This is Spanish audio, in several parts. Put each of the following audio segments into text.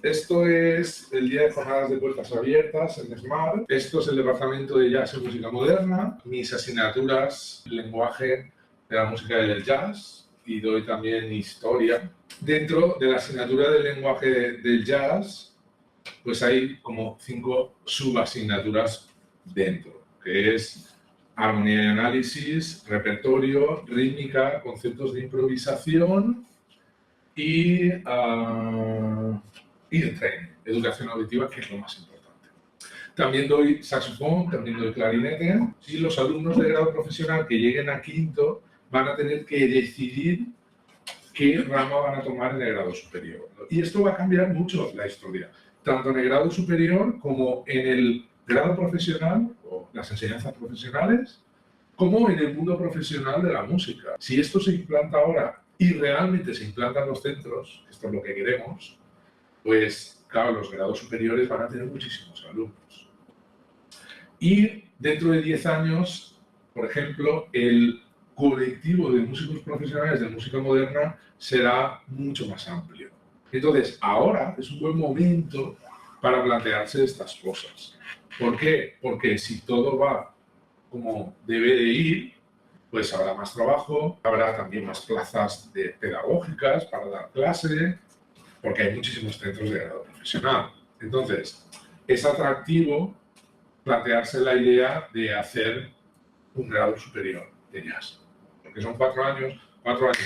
Esto es el día de jornadas de puertas abiertas en SMART. Esto es el departamento de jazz y música moderna. Mis asignaturas, lenguaje de la música y del jazz, y doy también historia. Dentro de la asignatura del lenguaje del jazz, pues hay como 5 subasignaturas dentro, que es armonía y análisis, repertorio, rítmica, conceptos de improvisación y el training, educación auditiva, que es lo más importante. También doy saxofón, también doy clarinete, y los alumnos de grado profesional que lleguen a quinto van a tener que decidir qué rama van a tomar en el grado superior. Y esto va a cambiar mucho la historia, tanto en el grado superior como en el grado profesional o las enseñanzas profesionales, como en el mundo profesional de la música. Si esto se implanta ahora y realmente se implanta en los centros, esto es lo que queremos, pues claro, los grados superiores van a tener muchísimos alumnos. Y dentro de 10 años, por ejemplo, el colectivo de músicos profesionales de música moderna será mucho más amplio. Entonces, ahora es un buen momento para plantearse estas cosas. ¿Por qué? Porque si todo va como debe de ir, pues habrá más trabajo, habrá también más plazas pedagógicas para dar clase, porque hay muchísimos centros de grado profesional. Entonces, es atractivo plantearse la idea de hacer un grado superior de jazz, porque son 4 años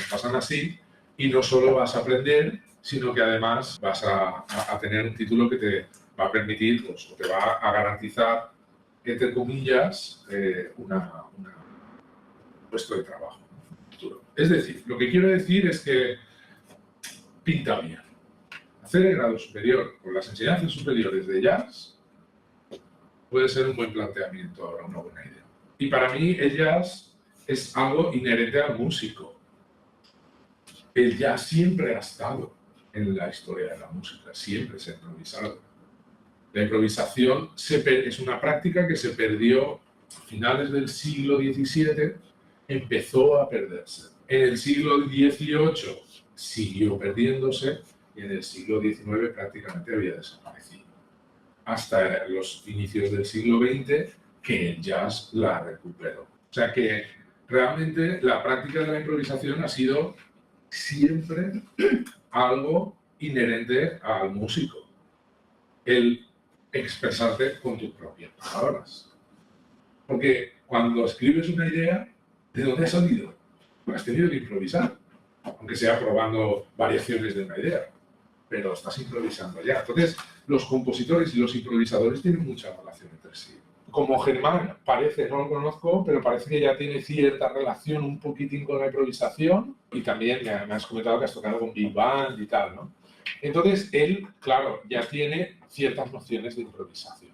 pasan así, y no solo vas a aprender, sino que además vas a tener un título que te va a permitir, pues, o te va a garantizar, entre comillas, un puesto de trabajo futuro. Es decir, lo que quiero decir es que pinta bien. Hacer el grado superior con las enseñanzas superiores de jazz puede ser un buen planteamiento ahora, una buena idea. Y para mí el jazz es algo inherente al músico. El jazz siempre ha estado en la historia de la música, siempre se ha improvisado. La improvisación es una práctica que se perdió a finales del siglo XVII, empezó a perderse. En el siglo XVIII siguió perdiéndose y en el siglo XIX prácticamente había desaparecido. Hasta los inicios del siglo XX que el jazz la recuperó. O sea que realmente la práctica de la improvisación ha sido siempre algo inherente al músico. El expresarte con tus propias palabras. Porque cuando escribes una idea, ¿de dónde ha salido? Pues has tenido que improvisar, aunque sea probando variaciones de una idea, pero estás improvisando ya. Entonces, los compositores y los improvisadores tienen mucha relación entre sí. Como Germán, parece, no lo conozco, pero parece que ya tiene cierta relación un poquitín con la improvisación, y también me has comentado que has tocado con Big Band y tal, ¿no? Entonces, él, claro, ya tiene ciertas nociones de improvisación.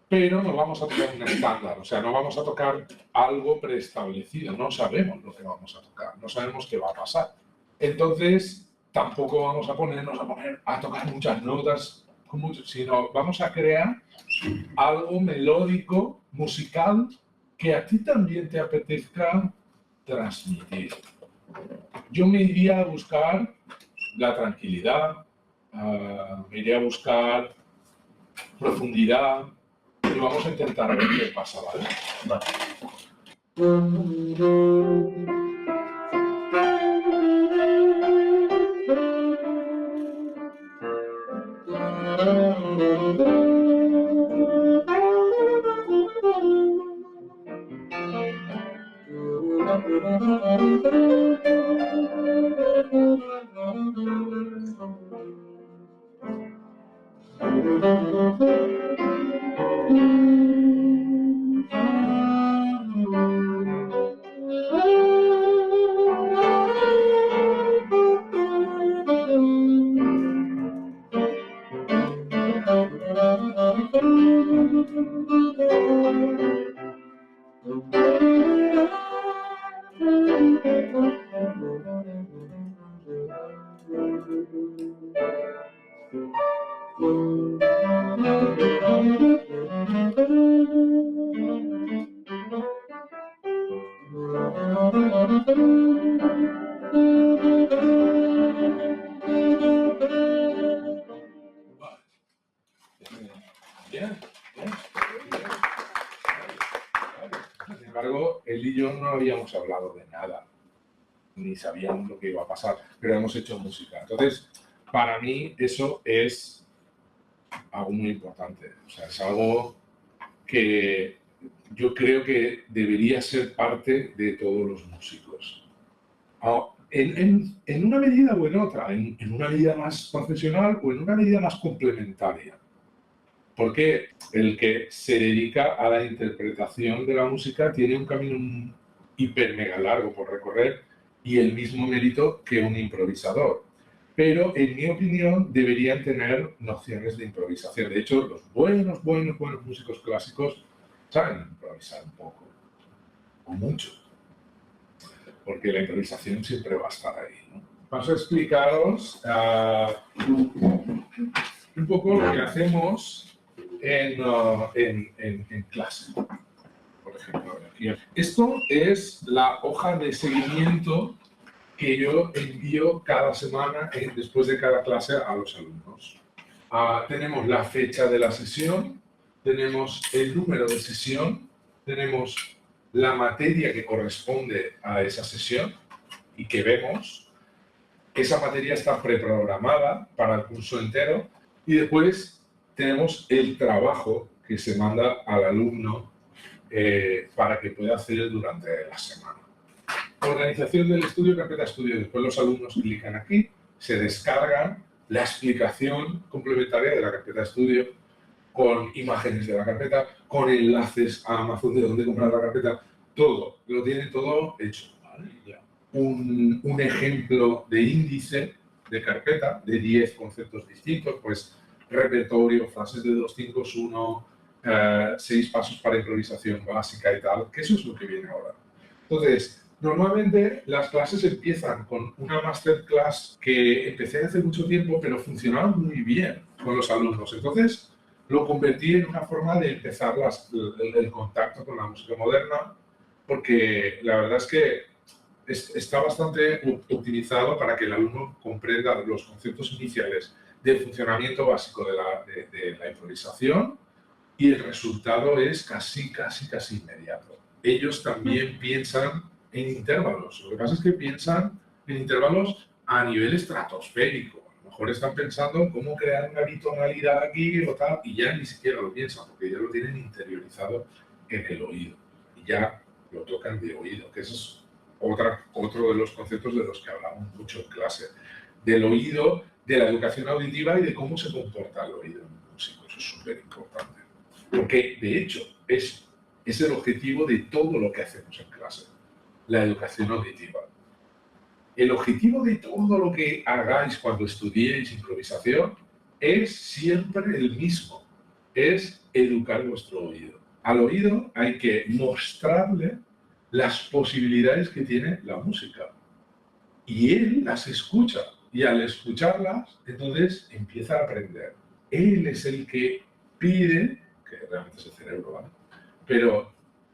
Pero no vamos a tocar un estándar, o sea, no vamos a tocar algo preestablecido, no sabemos lo que vamos a tocar, no sabemos qué va a pasar. Entonces, tampoco vamos a ponernos a tocar muchas notas, sino vamos a crear algo melódico, musical, que a ti también te apetezca transmitir. Yo me iría a buscar la tranquilidad, me iría a buscar profundidad, y vamos a intentar ver qué pasa, ¿vale? Vale. Bien, bien, bien. Sin embargo, él y yo no habíamos hablado de nada, ni sabíamos lo que iba a pasar, pero hemos hecho música. Entonces, para mí eso es algo muy importante. O sea, es algo que yo creo que debería ser parte de todos los músicos. En una medida o en otra, en una medida más profesional o en una medida más complementaria. Porque el que se dedica a la interpretación de la música tiene un camino hiper mega largo por recorrer y el mismo mérito que un improvisador. Pero, en mi opinión, deberían tener nociones de improvisación. De hecho, los buenos músicos clásicos saben improvisar un poco, o mucho, porque la improvisación siempre va a estar ahí, ¿no? Paso a explicaros un poco lo que hacemos en clase, por ejemplo. Aquí. Esto es la hoja de seguimiento que yo envío cada semana después de cada clase a los alumnos. Tenemos la fecha de la sesión, tenemos el número de sesión, tenemos la materia que corresponde a esa sesión y que vemos. Esa materia está preprogramada para el curso entero y después tenemos el trabajo que se manda al alumno para que pueda hacer durante la semana. Organización del estudio, carpeta estudio. Después los alumnos clican aquí, se descargan la explicación complementaria de la carpeta estudio con imágenes de la carpeta, con enlaces a Amazon de dónde comprar la carpeta, todo, lo tienen todo hecho. ¿Vale? Ya. Un ejemplo de índice de carpeta de 10 conceptos distintos, pues repertorio, frases de 2-5-1, 6 pasos para improvisación básica y tal, que eso es lo que viene ahora. Entonces, normalmente las clases empiezan con una masterclass que empecé hace mucho tiempo, pero funcionaba muy bien con los alumnos. Entonces, lo convertí en una forma de empezar el contacto con la música moderna, porque la verdad es que está bastante optimizado para que el alumno comprenda los conceptos iniciales del funcionamiento básico de la improvisación y el resultado es casi inmediato. Ellos también piensan en intervalos. Lo que pasa es que piensan en intervalos a nivel estratosférico. A lo mejor están pensando en cómo crear una bitonalidad aquí o tal, y ya ni siquiera lo piensan, porque ya lo tienen interiorizado en el oído. Y ya lo tocan de oído, que eso es otro de los conceptos de los que hablamos mucho en clase. Del oído, de la educación auditiva y de cómo se comporta el oído en un músico. Eso es súper importante. Porque, de hecho, es el objetivo de todo lo que hacemos en clase, la educación auditiva. El objetivo de todo lo que hagáis cuando estudiéis improvisación es siempre el mismo, es educar vuestro oído. Al oído hay que mostrarle las posibilidades que tiene la música. Y él las escucha, y al escucharlas, entonces empieza a aprender. Él es el que pide, que realmente es el cerebro, ¿vale? Pero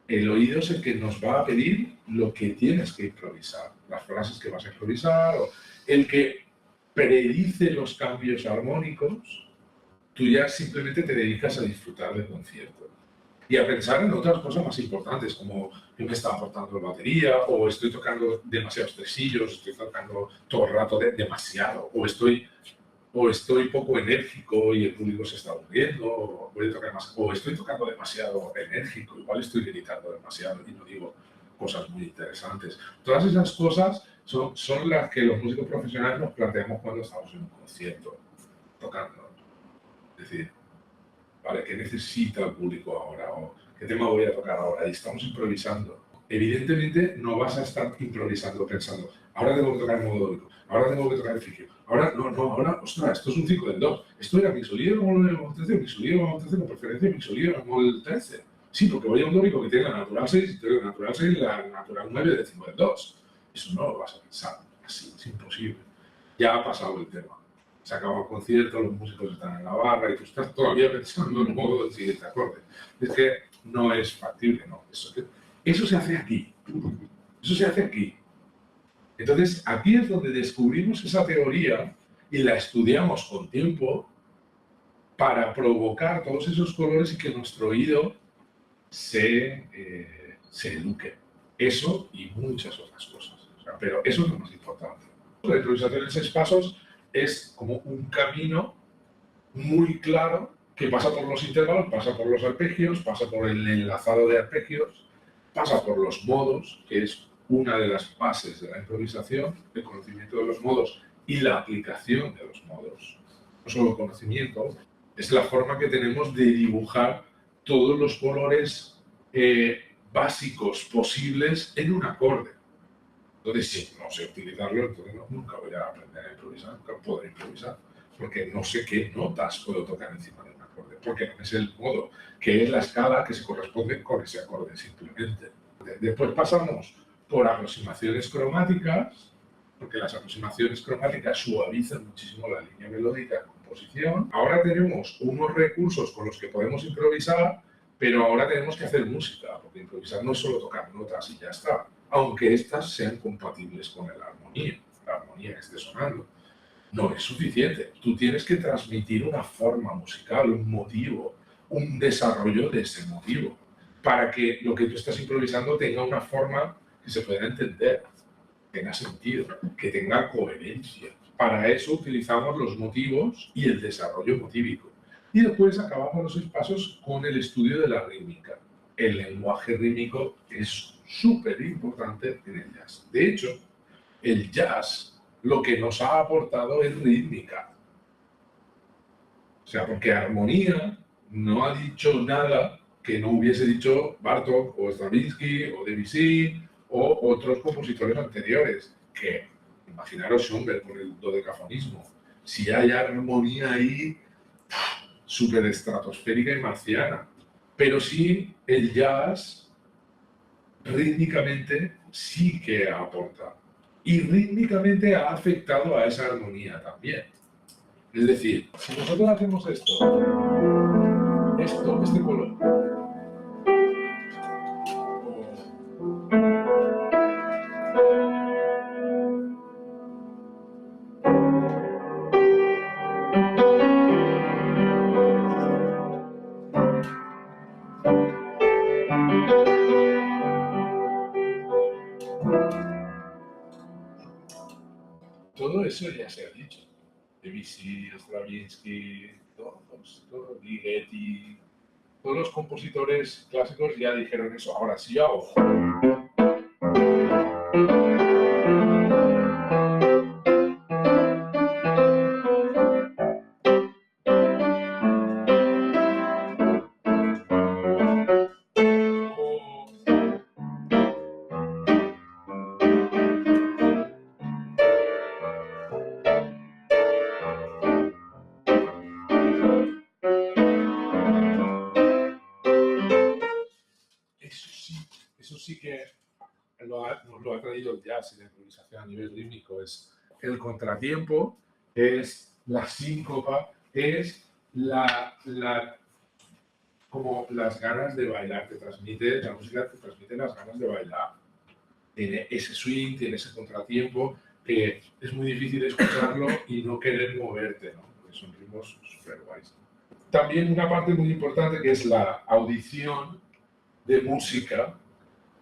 el oído es el que nos va a pedir lo que tienes que improvisar, las frases que vas a improvisar, o el que predice los cambios armónicos. Tú ya simplemente te dedicas a disfrutar del concierto y a pensar en otras cosas más importantes, como qué me está aportando la batería, o estoy tocando demasiados tresillos, estoy tocando todo el rato demasiado, o estoy poco enérgico y el público se está aburriendo, o puede tocar más, o estoy tocando demasiado enérgico, igual estoy gritando demasiado y no digo cosas muy interesantes. Todas esas cosas son las que los músicos profesionales nos planteamos cuando estamos en un concierto, tocando. Es decir, ¿vale? ¿Qué necesita el público ahora? ¿O qué tema voy a tocar ahora? Y estamos improvisando. Evidentemente no vas a estar improvisando pensando, ahora tengo que tocar el modo dórico, ahora tengo que tocar el frigio, ahora, ostras, esto es un 5 del 2, esto era mi solido en el modo 13, mi solido en el modo 13, con preferencia mi solido en el modo 13. Sí, porque voy a un dórico que tiene la natural 6 y la natural 6 y la natural 9 de 5 del 2. Eso no lo vas a pensar así, es imposible. Ya ha pasado el tema. Se acaba el concierto, los músicos están en la barra y tú estás todavía pensando en el modo del siguiente acorde. Es que no es factible, no. Eso se hace aquí. Eso se hace aquí. Entonces, aquí es donde descubrimos esa teoría y la estudiamos con tiempo para provocar todos esos colores y que nuestro oído se eduque. Eso y muchas otras cosas. O sea, pero eso es lo más importante. La improvisación en 6 pasos es como un camino muy claro que pasa por los intervalos, pasa por los arpegios, pasa por el enlazado de arpegios, pasa por los modos, que es una de las bases de la improvisación, el conocimiento de los modos y la aplicación de los modos. No solo conocimiento, es la forma que tenemos de dibujar todos los colores básicos posibles en un acorde. Entonces, si no sé utilizarlo, entonces nunca voy a aprender a improvisar, nunca podré improvisar, porque no sé qué notas puedo tocar encima de un acorde, porque no es el modo, que es la escala que se corresponde con ese acorde simplemente. Después pasamos por aproximaciones cromáticas, porque las aproximaciones cromáticas suavizan muchísimo la línea melódica de composición. Ahora tenemos unos recursos con los que podemos improvisar, pero ahora tenemos que hacer música, porque improvisar no es solo tocar notas y ya está, aunque estas sean compatibles con la armonía que esté sonando. No es suficiente. Tú tienes que transmitir una forma musical, un motivo, un desarrollo de ese motivo, para que lo que tú estás improvisando tenga una forma que se pueda entender, tenga sentido, que tenga coherencia. Para eso utilizamos los motivos y el desarrollo motívico. Y después acabamos los 6 pasos con el estudio de la rítmica. El lenguaje rítmico es súper importante en el jazz. De hecho, el jazz lo que nos ha aportado es rítmica. O sea, porque armonía no ha dicho nada que no hubiese dicho Bartók o Stravinsky o Debussy o otros compositores anteriores, que imaginaros Schoenberg con el dodecafonismo. Si hay armonía ahí, súper estratosférica y marciana. Pero sí, el jazz rítmicamente sí que aporta. Y rítmicamente ha afectado a esa armonía también. Es decir, si nosotros hacemos este color, todo eso ya se ha dicho. Debussy, Stravinsky, Ligeti, todos los compositores clásicos ya dijeron eso. Ahora, si yo hago eso sí que nos lo ha traído el jazz y la improvisación a nivel rítmico. Es el contratiempo, es la síncopa, es como las ganas de bailar, la música te transmite las ganas de bailar. Tiene ese swing, tiene ese contratiempo, que es muy difícil escucharlo y no querer moverte, ¿no? Porque son ritmos súper guays. También una parte muy importante que es la audición de música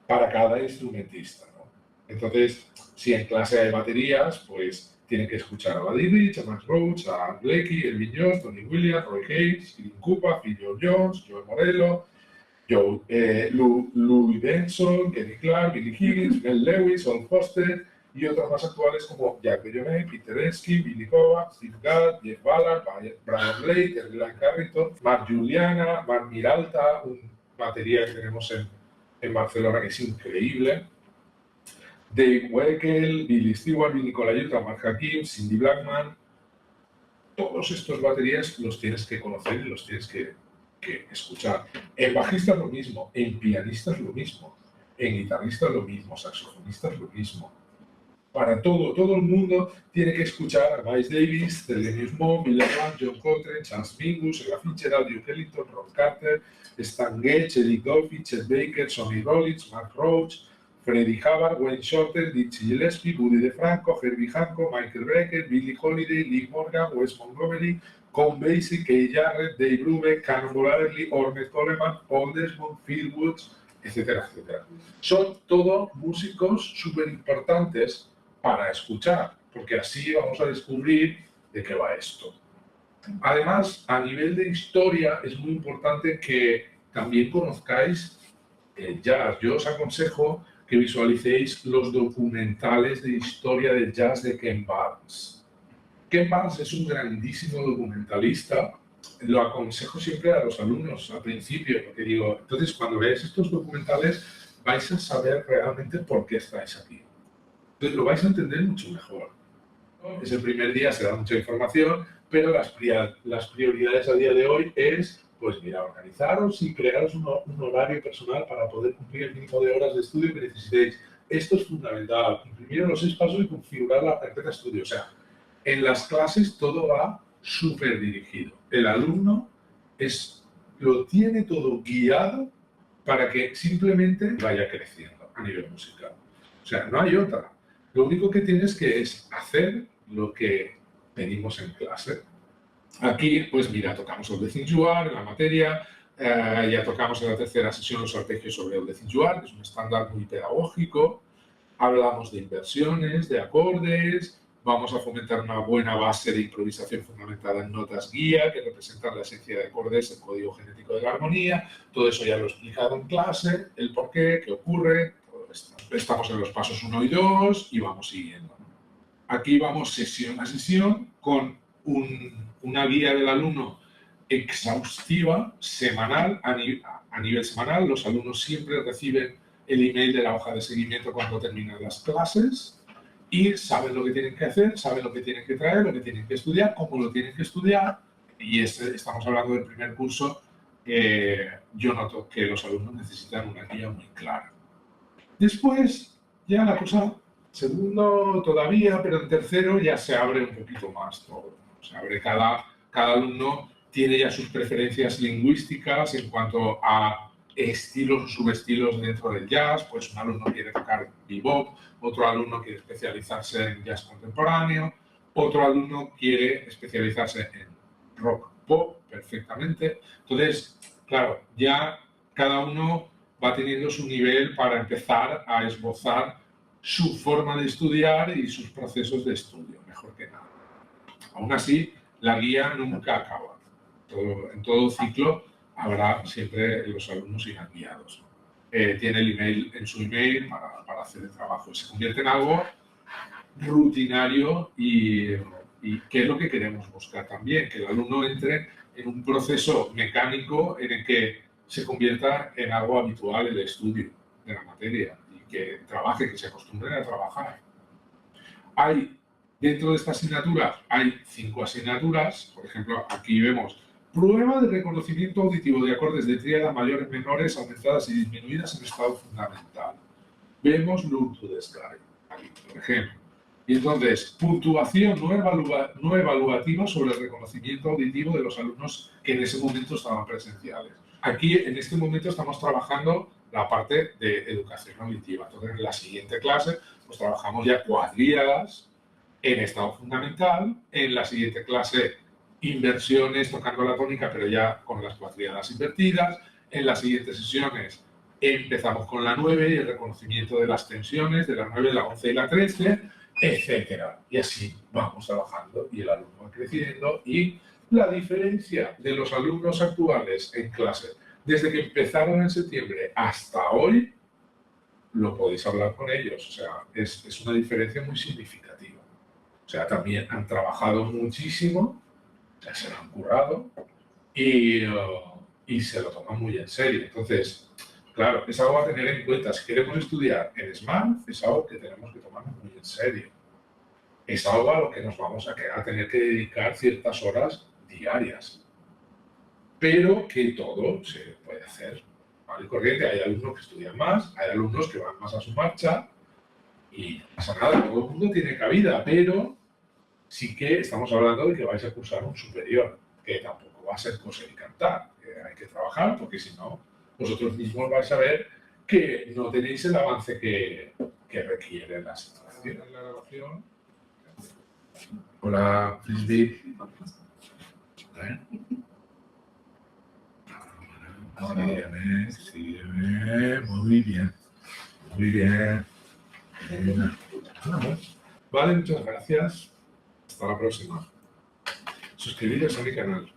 para cada instrumentista, ¿no? Entonces, si en clase hay baterías, pues tienen que escuchar a Buddy Rich, a Max Roach, a Blakey, Elvin Jones, Tony Williams, Roy Hayes, Green Cooper, Phil Jones, Joe Morello, Louis Benson, Kenny Clark, Billy Higgins, Mel Lewis, Old Foster y otros más actuales como Jack DeJohnette, Peter Esky, Billy Kovacs, Steve Gadd, Jeff Ballard, Brian Blake, Erlang Carrington, Mark Juliana, Mark Miralta, un batería que tenemos en Barcelona que es increíble, Dave Weckl, Billy Stewart, Billy Colaiuta, Mark Hakim, Cindy Blackman. Todos estos baterías los tienes que conocer y los tienes que escuchar. En bajistas lo mismo, en pianistas lo mismo, en guitarristas lo mismo, saxofonistas lo mismo. Para todo el mundo tiene que escuchar a Miles Davis, Thelonious Monk, Bill Evans, John Coltrane, Charles Mingus, Ella Fitzgerald, Duke Ellington, Ron Carter, Stan Getz, Eric Dolphy, Chet Baker, Sonny Rollins, Mark Roach, Freddie Hubbard, Wayne Shorter, Dizzy Gillespie, Buddy DeFranco, Herbie Hancock, Michael Brecker, Billie Holiday, Lee Morgan, Wes Montgomery, con Basie, Keith Jarrett, Dave Brubeck, Cannonball Adderley, Ornette Coleman, Paul Desmond, Phil Woods, etcétera, etcétera. Son todos músicos súper importantes para escuchar, porque así vamos a descubrir de qué va esto. Además, a nivel de historia, es muy importante que también conozcáis el jazz. Yo os aconsejo que visualicéis los documentales de historia del jazz de Ken Barnes. Ken Barnes es un grandísimo documentalista. Lo aconsejo siempre a los alumnos al principio, porque digo, entonces cuando veáis estos documentales vais a saber realmente por qué estáis aquí. Entonces lo vais a entender mucho mejor. Es el primer día, se da mucha información, pero las prioridades a día de hoy es, pues mira, organizaros y crearos un horario personal para poder cumplir el mínimo de horas de estudio que necesitéis. Esto es fundamental, imprimir los 6 pasos y configurar la carpeta de estudio. O sea, en las clases todo va súper dirigido. El alumno lo tiene todo guiado para que simplemente vaya creciendo a nivel musical. O sea, no hay otra. Lo único que tienes que es hacer lo que pedimos en clase. Aquí, pues mira, tocamos All the Things You Are en la materia, ya tocamos en la tercera sesión los arpegios sobre All the Things You Are, que es un estándar muy pedagógico. Hablamos de inversiones, de acordes, vamos a fomentar una buena base de improvisación fundamentada en notas guía que representan la esencia de acordes, el código genético de la armonía. Todo eso ya lo he explicado en clase, el por qué, qué ocurre, todo esto. Estamos en los pasos 1 y 2 y vamos siguiendo. Aquí vamos sesión a sesión con una guía del alumno exhaustiva, semanal, a nivel semanal. Los alumnos siempre reciben el email de la hoja de seguimiento cuando terminan las clases y saben lo que tienen que hacer, saben lo que tienen que traer, lo que tienen que estudiar, cómo lo tienen que estudiar. Y estamos hablando del primer curso. Yo noto que los alumnos necesitan una guía muy clara. Después, ya la cosa, segundo todavía, pero en tercero ya se abre un poquito más todo. Se abre cada alumno tiene ya sus preferencias lingüísticas en cuanto a estilos o subestilos dentro del jazz. Pues un alumno quiere tocar bebop, otro alumno quiere especializarse en jazz contemporáneo, otro alumno quiere especializarse en rock pop perfectamente. Entonces, claro, ya cada uno va teniendo su nivel para empezar a esbozar su forma de estudiar y sus procesos de estudio, mejor que nada. Aún así, la guía nunca acaba. En todo ciclo habrá siempre los alumnos irán guiados. Tiene el email en su email para hacer el trabajo. Se convierte en algo rutinario y que es lo que queremos buscar también, que el alumno entre en un proceso mecánico en el que se convierta en algo habitual el estudio de la materia y que trabaje, que se acostumbre a trabajar. Dentro de esta asignatura hay 5 asignaturas. Por ejemplo, aquí vemos prueba de reconocimiento auditivo de acordes de tríada mayores, menores, aumentadas y disminuidas en estado fundamental. Vemos Look to the Sky, aquí, por ejemplo. Y entonces, puntuación no evaluativa sobre el reconocimiento auditivo de los alumnos que en ese momento estaban presenciales. Aquí, en este momento, estamos trabajando la parte de educación auditiva. Entonces, en la siguiente clase, pues trabajamos ya cuadríadas en estado fundamental. En la siguiente clase, inversiones tocando la tónica, pero ya con las cuadríadas invertidas. En las siguientes sesiones, empezamos con la 9 y el reconocimiento de las tensiones de la 9, la 11 y la 13, etcétera. Y así vamos trabajando y el alumno va creciendo. Y la diferencia de los alumnos actuales en clase, desde que empezaron en septiembre hasta hoy, lo podéis hablar con ellos. O sea, es una diferencia muy significativa. O sea, también han trabajado muchísimo, ya se lo han currado y se lo toman muy en serio. Entonces, claro, es algo a tener en cuenta. Si queremos estudiar en SMART, es algo que tenemos que tomarnos muy en serio. Es algo a lo que nos vamos a tener que dedicar ciertas horas diarias. Pero que todo se puede hacer. ¿Vale? Corriente, hay alumnos que estudian más, hay alumnos que van más a su marcha y no pasa nada, todo el mundo tiene cabida, pero sí que estamos hablando de que vais a cursar un superior, que tampoco va a ser coser y cantar, que hay que trabajar, porque si no, vosotros mismos vais a ver que no tenéis el avance que requiere la situación. Hola, Frisbee. Sígueme. Muy bien. Muy bien. Vale, muchas gracias. Hasta la próxima. Suscribiros a mi canal.